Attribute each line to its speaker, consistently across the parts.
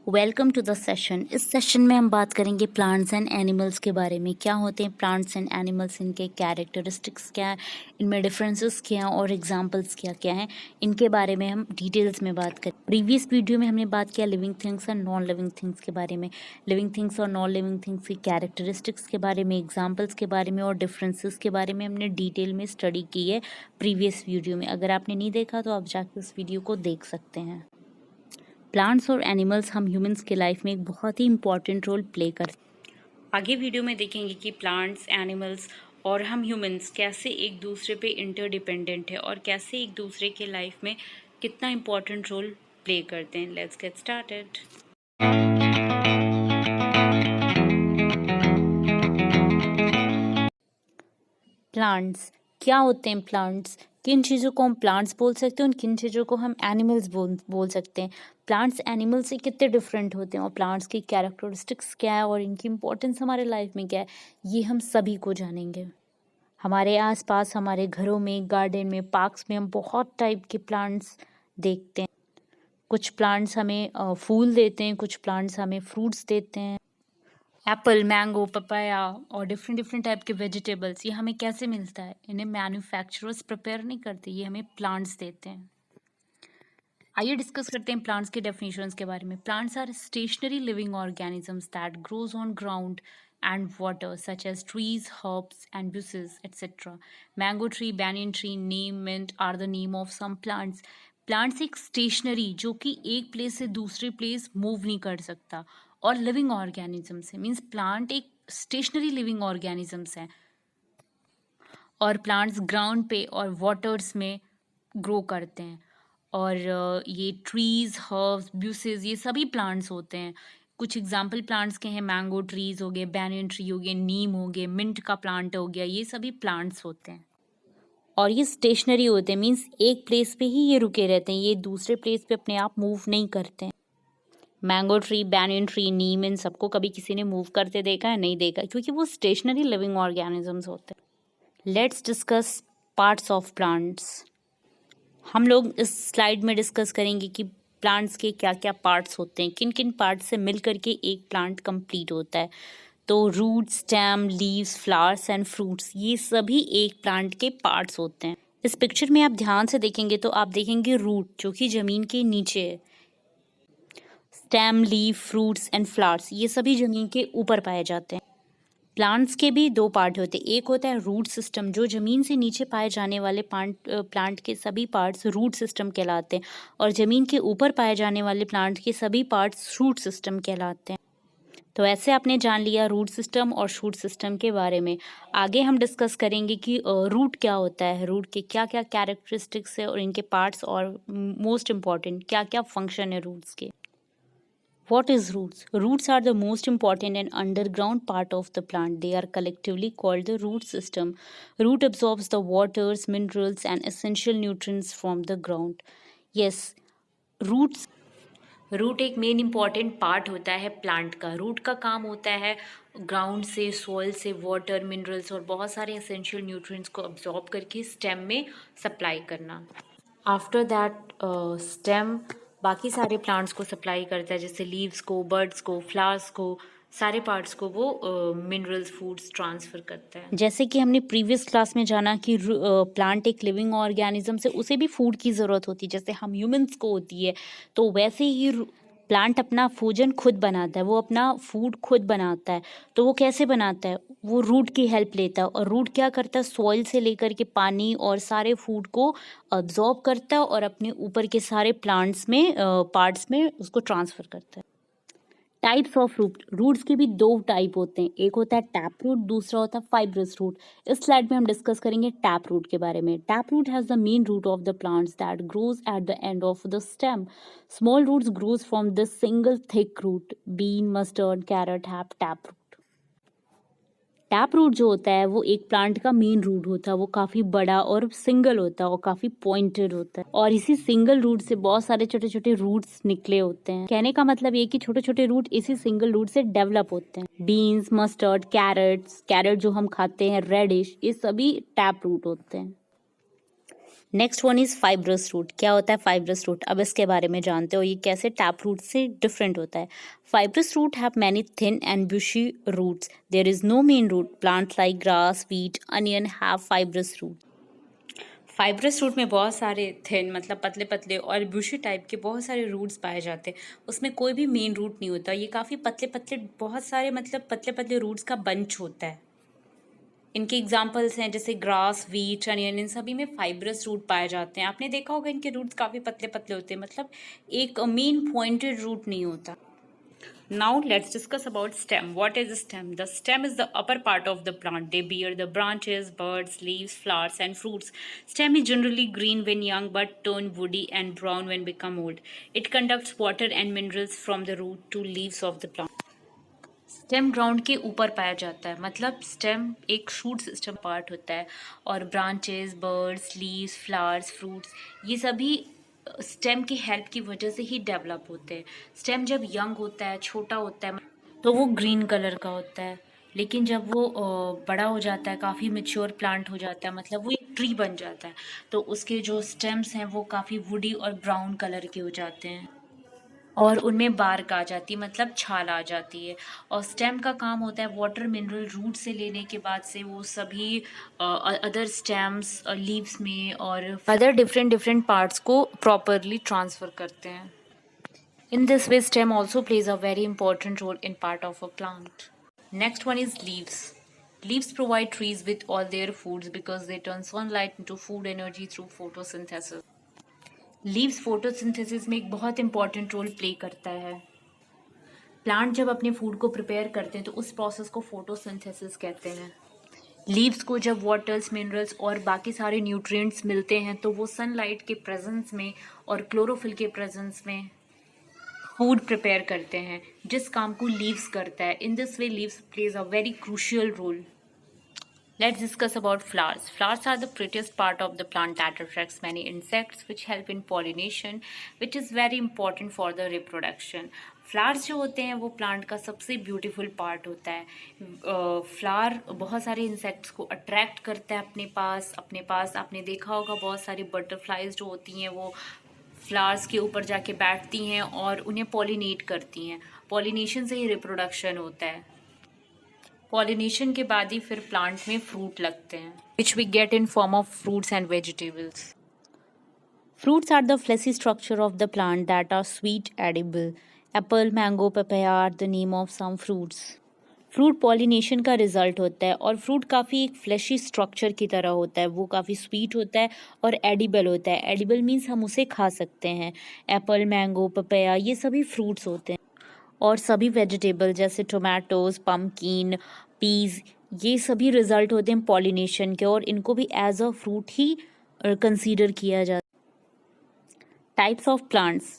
Speaker 1: Welcome to the session. इस session में हम बात करेंगे प्लांट्स एंड एनिमल्स के बारे में। क्या होते हैं प्लांट्स एंड एनिमल्स, इनके कैरेक्टरिस्टिक्स क्या है, इनमें डिफरेंसेस क्या हैं और एग्जांपल्स क्या क्या हैं, इनके बारे में हम डिटेल्स में बात करें। प्रीवियस वीडियो में हमने बात किया living things and non living things के बारे में, लिविंग थिंग्स और नॉन लिविंग थिंग्स की कैरेक्टरिस्टिक्स के बारे में, एग्जाम्पल्स के बारे में और डिफरेंसेस के बारे में हमने डिटेल में स्टडी की है प्रीवियस वीडियो में। अगर आपने नहीं देखा तो आप जाकर उस वीडियो को देख सकते हैं। प्लांट्स और एनिमल्स हम ह्यूमंस के लाइफ में एक बहुत ही इंपॉर्टेंट रोल प्ले करते हैं। आगे वीडियो में देखेंगे कि प्लांट्स, एनिमल्स और हम ह्यूमंस कैसे एक दूसरे पे इंटरडिपेंडेंट है और कैसे एक दूसरे के लाइफ में कितना इंपॉर्टेंट रोल प्ले करते हैं। Let's get started. प्लांट्स क्या होते हैं? प्लांट्स, किन चीज़ों को हम प्लांट्स बोल सकते हैं और किन चीज़ों को हम एनिमल्स बोल सकते हैं। प्लांट्स एनिमल से कितने डिफरेंट होते हैं और प्लांट्स की कैरेक्टरिस्टिक्स क्या है और इनकी इम्पोर्टेंस हमारे लाइफ में क्या है, ये हम सभी को जानेंगे। हमारे आसपास, हमारे घरों में, गार्डन में, पार्क्स में हम बहुत टाइप के प्लांट्स देखते हैं। कुछ प्लांट्स हमें फूल देते हैं, कुछ प्लांट्स हमें फ्रूट्स देते हैं। एप्पल, मैंगो, पपाया और डिफरेंट डिफरेंट टाइप के वेजिटेबल्स, ये हमें कैसे मिलता है? इन्हें मैन्युफैक्चरर्स प्रिपेयर नहीं करते, ये हमें प्लांट्स देते हैं। आइए डिस्कस करते हैं प्लांट्स के डेफिनेशंस के बारे में। Plants are stationary living organisms that grows on ground and water such as trees, herbs and bushes etc. Mango tree, banyan tree, neem, mint are the name of some plants. Plants एक stationery जो कि एक place से दूसरे place move नहीं कर सकता और लिविंग ऑर्गेनिजम्स है, मीन्स प्लांट एक स्टेशनरी लिविंग ऑर्गेनिजम्स हैं और प्लांट्स ग्राउंड पे और वाटर्स में ग्रो करते हैं। और ये ट्रीज़, हर्ब्स, ब्यूसेस, ये सभी प्लांट्स होते हैं। कुछ एग्जाम्पल प्लांट्स के हैं, मैंगो ट्रीज़ हो गए, बैनियन ट्री हो गए, नीम हो गए, मिंट का प्लांट हो गया, ये सभी प्लांट्स होते हैं और ये स्टेशनरी होते हैं, मीन्स एक प्लेस पे ही ये रुके रहते हैं, ये दूसरे प्लेस पे अपने आप मूव नहीं करते हैं। मैंगो ट्री, बैनियन ट्री, नीम, इन सबको कभी किसी ने मूव करते देखा है? नहीं देखा, क्योंकि वो स्टेशनरी लिविंग ऑर्गेनिजम्स होते हैं। Let's discuss parts of plants. हम लोग इस स्लाइड में डिस्कस करेंगे कि प्लांट्स के क्या क्या पार्ट्स होते हैं, किन किन पार्ट्स से मिल करके एक प्लांट कंप्लीट होता है। तो root, stem, leaves, flowers and fruits, ये सभी एक प्लांट के पार्ट्स होते हैं। इस पिक्चर में आप ध्यान से देखेंगे तो आप देखेंगे रूट जो कि जमीन के नीचे है, stem, leave, fruits and flowers ये सभी जमीन के ऊपर पाए जाते हैं। प्लांट्स के भी दो पार्ट होते हैं, एक होता है रूट सिस्टम जो ज़मीन से नीचे पाए जाने वाले प्लांट के सभी पार्ट्स रूट सिस्टम कहलाते हैं और ज़मीन के ऊपर पाए जाने वाले प्लांट के सभी पार्ट्स शूट सिस्टम कहलाते हैं। तो ऐसे आपने जान लिया रूट सिस्टम और शूट सिस्टम के बारे में। आगे हम डिस्कस करेंगे कि रूट क्या होता है, रूट के क्या क्या कैरेक्टरिस्टिक्स है और इनके पार्ट्स और मोस्ट इम्पॉर्टेंट क्या क्या फंक्शन है रूट्स के। What is roots? Roots are the most important and underground part of the plant. They are collectively called the root system. Root absorbs the waters, minerals and essential nutrients from the ground. Yes, roots root एक main important part होता है plant का। Root का काम होता है ground से, soil से वाटर, मिनरल्स और बहुत सारे एसेंशियल न्यूट्रिएंट्स को अब्जॉर्ब करके स्टेम में सप्लाई करना। आफ्टर दैट स्टेम बाकी सारे प्लांट्स को सप्लाई करता है, जैसे लीव्स को, बर्ड्स को, फ्लावर्स को, सारे पार्ट्स को वो मिनरल्स, फूड्स ट्रांसफ़र करता है। जैसे कि हमने प्रीवियस क्लास में जाना कि प्लांट एक लिविंग ऑर्गेनिज्म से उसे भी फूड की ज़रूरत होती है, जैसे हम ह्यूमंस को होती है, तो वैसे ही प्लांट अपना भोजन खुद बनाता है, वो अपना फूड खुद बनाता है। तो वो कैसे बनाता है? वो रूट की हेल्प लेता है और रूट क्या करता है, सॉइल से लेकर के पानी और सारे फूड को अब्जॉर्ब करता है और अपने ऊपर के सारे प्लांट्स में पार्ट्स में उसको ट्रांसफ़र करता है। टाइप्स ऑफ रूट, रूट्स के भी दो टाइप होते हैं, एक होता है टैप रूट, दूसरा होता है फाइब्रस रूट। इस स्लाइड में हम डिस्कस करेंगे टैप रूट के बारे में। Tap root has the main root of the plants that grows at the end of the stem. Small roots grows from this single thick root. Bean, mustard, carrot have tap root. Tap root जो होता है वो एक plant का main root होता है, वो काफ़ी बड़ा और सिंगल होता है और काफ़ी पॉइंटेड होता है और इसी सिंगल रूट से बहुत सारे छोटे छोटे रूट्स निकले होते हैं। कहने का मतलब ये कि छोटे छोटे रूट इसी सिंगल रूट से डेवलप होते हैं। बीन्स, मस्टर्ड, कैरेट जो हम खाते हैं, रेडिश, ये सभी टैप रूट होते हैं। Next one is fibrous root. क्या होता है फाइब्रस रूट? अब इसके बारे में जानते हो, ये कैसे टैप रूट से डिफरेंट होता है। Fibrous root have many thin and bushy roots, there is no main root. Plants like grass, wheat, onion have fibrous root. Fibrous root में बहुत सारे थिन मतलब पतले पतले और बुशी टाइप के बहुत सारे रूट्स पाए जाते हैं। उसमें कोई भी मेन रूट नहीं होता, ये काफ़ी पतले पतले बहुत सारे मतलब पतले पतले रूट्स का बंच होता है। इनके एग्जाम्पल्स हैं जैसे ग्रास, व्हीट, अनियन, इन सभी में फाइब्रस रूट पाए जाते हैं। आपने देखा होगा इनके रूट्स काफ़ी पतले पतले होते हैं, मतलब एक मेन पॉइंटेड रूट नहीं होता। Now let's discuss about stem. What is stem? The stem is the upper part of the plant. They bear the branches, buds, leaves, flowers, and fruits. Stem is generally green when young but turn woody and brown when become old. It conducts water and minerals from the root to leaves of the plant. Stem ground के ऊपर पाया जाता है, मतलब stem एक shoot system part होता है और branches, birds, leaves, flowers, fruits, ये सभी स्टेम की हेल्प की वजह से ही डेवलप होते हैं। स्टेम जब यंग होता है, छोटा होता है, तो वो ग्रीन कलर का होता है, लेकिन जब वो बड़ा हो जाता है, काफ़ी मैच्योर प्लांट हो जाता है, मतलब वो एक ट्री बन जाता है, तो उसके जो स्टेम्स हैं वो काफ़ी वुडी और ब्राउन कलर के हो जाते हैं और उनमें बार्क आ जाती है, मतलब छाल आ जाती है। और स्टेम का काम होता है वाटर मिनरल रूट से लेने के बाद से वो सभी अदर स्टेम्स लीव्स में और अदर डिफरेंट डिफरेंट पार्ट्स को प्रॉपरली ट्रांसफ़र करते हैं। In this way stem also plays a very important role in part of a plant. Next one is leaves. Leaves provide trees with all their foods because they turn sunlight into food energy through photosynthesis. Leaves photosynthesis में एक बहुत important role play करता है। Plant जब अपने food को prepare करते हैं तो उस प्रोसेस को फोटोसिंथेसिस कहते हैं। लीव्स को जब वाटर्स, मिनरल्स और बाकी सारे न्यूट्रिएंट्स मिलते हैं तो वो सनलाइट के प्रेजेंस में और क्लोरोफिल के प्रेजेंस में फूड प्रिपेयर करते हैं, जिस काम को लीव्स करता है। In this way leaves plays a very crucial role. Let's discuss about flowers. Flowers are the prettiest part of the plant that attracts many insects which help in pollination, which is very important for the reproduction. Flowers जो होते हैं वो plant का सबसे beautiful part होता है। Flower बहुत सारे इंसेक्ट्स को अट्रैक्ट करता है अपने पास आपने देखा होगा बहुत सारी बटरफ्लाइज जो होती हैं वो फ्लावर्स के ऊपर जाके बैठती हैं और उन्हें पॉलिनेट करती हैं। पॉलिनेशन से ही रिप्रोडक्शन होता है। पॉलिनेशन के बाद ही फिर प्लांट में फ्रूट लगते हैं, which we get in form of fruits and vegetables. Fruits are the fleshy structure of the plant that are sweet, edible. Apple, mango, papaya are the name of some fruits. Fruit pollination का result होता है और fruit काफ़ी एक flashy structure की तरह होता है, वो काफ़ी स्वीट होता है और एडिबल होता है। एडिबल मीन्स हम उसे खा सकते हैं। एप्पल, मैंगो, पपाया ये सभी फ्रूट्स होते हैं और सभी वेजिटेबल जैसे टोमेटोज़, पम्पकिन, पीज़ ये सभी रिजल्ट होते हैं पॉलिनेशन के और इनको भी एज अ फ्रूट ही कंसीडर किया जाता है। टाइप्स ऑफ प्लांट्स,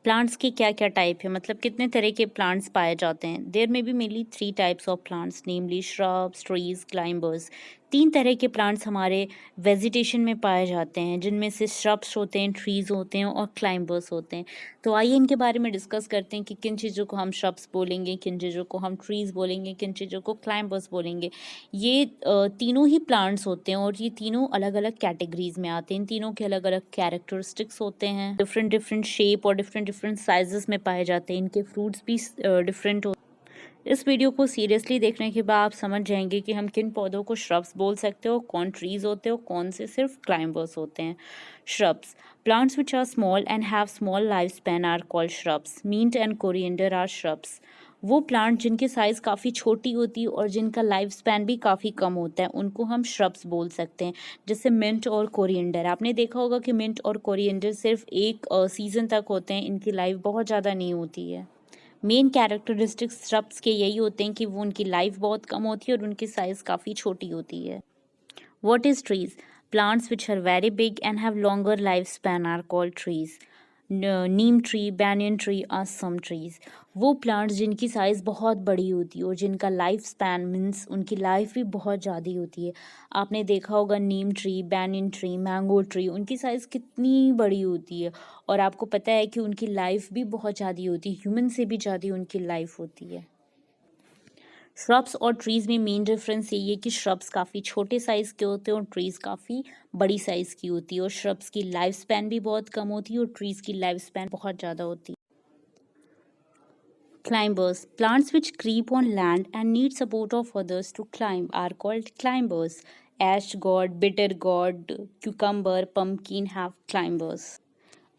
Speaker 1: प्लांट्स के क्या क्या टाइप है, मतलब कितने तरह के प्लांट्स पाए जाते हैं। There may be mainly 3 types of plants namely shrubs, trees, climbers. 3 तरह के प्लांट्स हमारे वेजिटेशन में पाए जाते हैं, जिनमें से श्रब्स होते हैं, ट्रीज होते हैं और क्लाइंबर्स होते हैं। तो आइए इनके बारे में डिस्कस करते हैं कि किन चीज़ों को हम श्रब्स बोलेंगे, किन चीज़ों को हम ट्रीज बोलेंगे, किन चीज़ों को क्लाइंबर्स बोलेंगे। ये तीनों ही प्लांट्स होते हैं और ये तीनों अलग अलग कैटेगरीज में आते हैं। इन तीनों के अलग अलग कैरेक्टरिस्टिक्स होते हैं, डिफरेंट डिफरेंट शेप और डिफरेंट डिफरेंट साइजेस में पाए जाते हैं। इनके फ्रूट्स भी डिफरेंट होते हैं। इस वीडियो को सीरियसली देखने के बाद आप समझ जाएंगे कि हम किन पौधों को श्रब्स बोल सकते हो, कौन ट्रीज होते हो, कौन से सिर्फ क्लाइंबर्स होते हैं। Shrubs, plants which are small and have small life span are called shrubs. Mint and coriander are shrubs. वो प्लांट जिनकी साइज़ काफ़ी छोटी होती है और जिनका लाइफ स्पैन भी काफ़ी कम होता है उनको हम श्रब्स बोल सकते हैं, जैसे मिंट और कोरिएंडर। आपने देखा होगा कि मिंट और कोरिएंडर सिर्फ एक सीज़न तक होते हैं, इनकी लाइफ बहुत ज़्यादा नहीं होती है। मेन कैरेक्टरिस्टिक्स श्रब्स के यही होते हैं कि वो उनकी लाइफ बहुत कम होती है और उनकी साइज़ काफ़ी छोटी होती है। What is trees? Plants which are very big and have longer lifespan are called trees. Neem tree, banyan tree are some trees. वो प्लांट्स जिनकी साइज़ बहुत बड़ी होती है और जिनका लाइफ स्पैन मीन्स उनकी लाइफ भी बहुत ज़्यादा होती है। आपने देखा होगा neem tree, banyan tree, mango tree, उनकी साइज़ कितनी बड़ी होती है और आपको पता है कि उनकी लाइफ भी बहुत ज़्यादा होती है, ह्यूमन से भी ज़्यादा उनकी लाइफ होती है। श्रब्स और ट्रीज़ में मेन डिफरेंस यही है कि श्रब्स काफ़ी छोटे साइज़ के होते हैं और ट्रीज़ काफ़ी बड़ी साइज़ की होती है, और श्रब्स की लाइफ स्पैन भी बहुत कम होती है और ट्रीज़ की लाइफ स्पैन बहुत ज़्यादा होती है। Climbers. Plants which creep on land and need support of others to climb are called climbers. Ash gourd, bitter gourd, cucumber, pumpkin have climbers.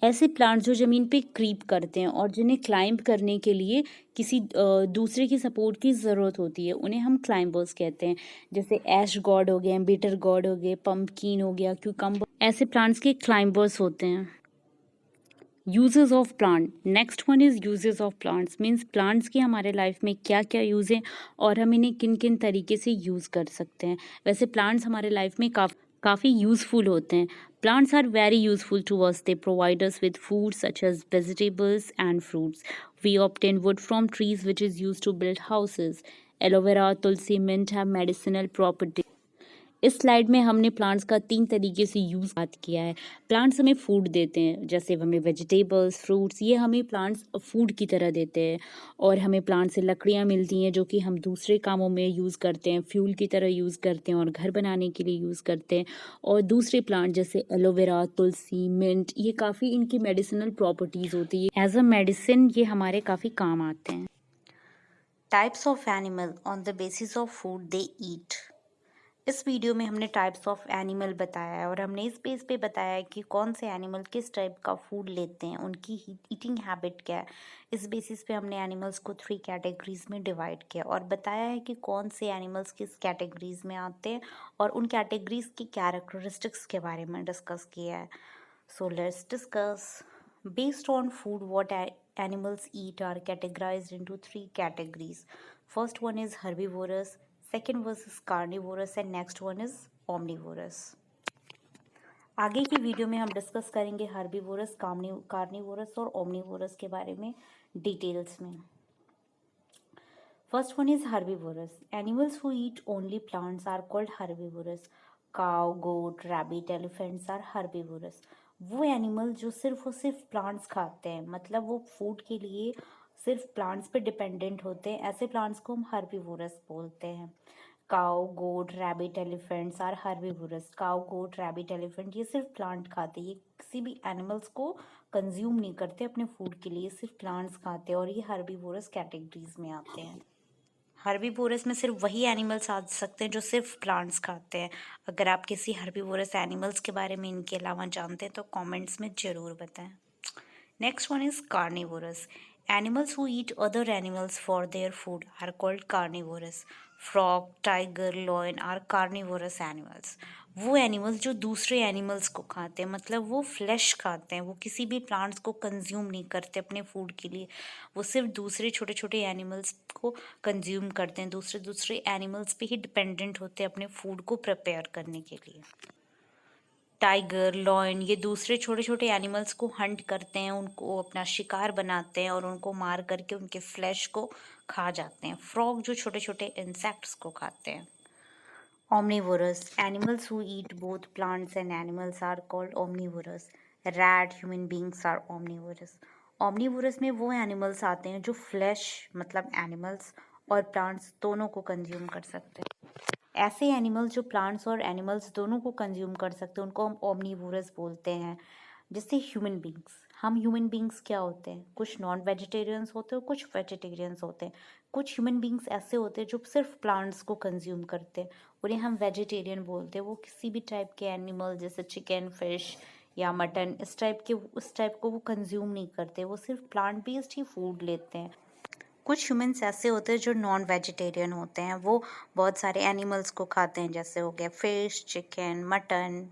Speaker 1: ऐसे प्लांट्स जो ज़मीन पे क्रीप करते हैं और जिन्हें क्लाइंब करने के लिए किसी दूसरे की सपोर्ट की ज़रूरत होती है, उन्हें हम क्लाइंबर्स कहते हैं। जैसे ऐश गॉड हो गए, बिटर गॉड हो गए, पम्पकिन हो गया, क्यूकम्बर, ऐसे प्लांट्स के क्लाइंबर्स होते हैं। Uses of plant, next one is uses of plants, means plants की हमारे लाइफ में क्या क्या यूज़ हैं और हम इन्हें किन किन तरीके से यूज़ कर सकते हैं। वैसे प्लांट्स हमारे लाइफ में काफ़ी यूज़फुल होते हैं। Plants are very useful to us, they provide us with food such as vegetables and fruits. We obtain wood from trees which is use to build houses. Aloe vera, tulsi, mint have medicinal property. इस slide में हमने plants का 3 तरीके से use बात किया है। Plants हमें फूड देते हैं, जैसे हमें वेजिटेबल्स, फ्रूट्स, ये हमें प्लांट्स फूड की तरह देते हैं, और हमें प्लांट से लकड़ियाँ मिलती हैं जो कि हम दूसरे कामों में यूज़ करते हैं, फ्यूल की तरह यूज़ करते हैं और घर बनाने के लिए यूज़ करते हैं। और दूसरे प्लांट जैसे एलोवेरा, तुलसी, मिंट, ये काफ़ी इनकी मेडिसिनल प्रॉपर्टीज़ होती है। एज अ मेडिसिन ये हमारे काफ़ी काम आते हैं। Types of animal on the basis of food they eat. इस वीडियो में हमने टाइप्स ऑफ एनिमल बताया है और हमने इस बेस पे बताया है कि कौन से एनिमल किस टाइप का फूड लेते हैं, उनकी ईटिंग हैबिट क्या है। इस बेसिस पे हमने एनिमल्स को 3 कैटेगरीज में डिवाइड किया और बताया है कि कौन से एनिमल्स किस कैटेगरीज में आते हैं और उन कैटेगरीज की कैरेक्टरिस्टिक्स के बारे में डिस्कस किया है। So let's discuss. Based on food what animals eat are categorized into 3 categories. First one is herbivorous, second was is carnivorous and next one is omnivorous. आगे की वीडियो में हम डिस्कस करेंगे हर्बीवोरस, कार्निवोरस और omnivorous के बारे में details में। First one is herbivorous. Animals who eat only plants are called herbivorous. Cow, goat, rabbit, elephants are herbivorous. वो एनिमल जो सिर्फ और सिर्फ प्लांट्स खाते हैं, मतलब वो फूड के लिए सिर्फ प्लांट्स पे डिपेंडेंट होते हैं, ऐसे प्लांट्स को हम हर्बीवोरस बोलते हैं। Cow, goat, rabbit, elephants are herbivorous. Cow, goat, rabbit, elephant ये सिर्फ प्लांट खाते हैं, ये किसी भी एनिमल्स को कंज्यूम नहीं करते अपने फूड के लिए, सिर्फ प्लांट्स खाते हैं और ये हर्बीवोरस कैटेगरीज में आते हैं। हर्बीवोरस में सिर्फ वही एनिमल्स आ सकते हैं जो सिर्फ प्लांट्स खाते हैं। अगर आप किसी हर्बीवोरस एनिमल्स के बारे में इनके अलावा जानते हैं तो कमेंट्स में ज़रूर बताएं। Next one is carnivorous. Animals who eat other animals for their food are called carnivorous. Frog, tiger, lion are carnivorous animals. वो एनिमल्स जो दूसरे एनिमल्स को खाते हैं, मतलब वो फ्लैश खाते हैं, वो किसी भी प्लांट्स को कंज्यूम नहीं करते अपने फूड के लिए, वो सिर्फ दूसरे छोटे छोटे एनिमल्स को कंज्यूम करते हैं, दूसरे दूसरे एनिमल्स पे ही डिपेंडेंट होते हैं अपने फूड को प्रिपेयर करने के लिए। टाइगर, लॉयन ये दूसरे छोटे छोटे एनिमल्स को हंट करते हैं, उनको अपना शिकार बनाते हैं और उनको मार करके उनके फ्लैश को खा जाते हैं। फ्रॉग जो छोटे छोटे इंसेक्ट्स को खाते हैं। Omnivorous. Animals who eat both plants and animals are called omnivorous. Rat, human beings are omnivorous. Omnivorous में वो एनिमल्स आते हैं जो फ्लैश मतलब एनिमल्स और प्लांट्स दोनों को कंज्यूम कर सकते हैं। ऐसे एनिमल्स जो प्लांट्स और एनिमल्स दोनों को कंज्यूम कर सकते हैं उनको हम ओमनीवोरस बोलते हैं। जैसे ह्यूमन बींग्स, हम ह्यूमन बींग्स क्या होते हैं, कुछ नॉन वेजिटेरियंस होते हैं, कुछ वेजिटेरियंस होते हैं। कुछ ह्यूमन बींग्स ऐसे होते हैं जो सिर्फ प्लांट्स को कंज्यूम करते हैं, उन्हें हम वेजिटेरियन बोलते हैं। वो किसी भी टाइप के एनिमल जैसे चिकन, फिश या मटन उस टाइप को वो कंज्यूम नहीं करते, वो सिर्फ प्लांट बेस्ड ही फूड लेते हैं। कुछ ह्यूमंस ऐसे होते हैं जो नॉन वेजिटेरियन होते हैं, वो बहुत सारे एनिमल्स को खाते हैं, जैसे हो गया फिश, चिकन, मटन।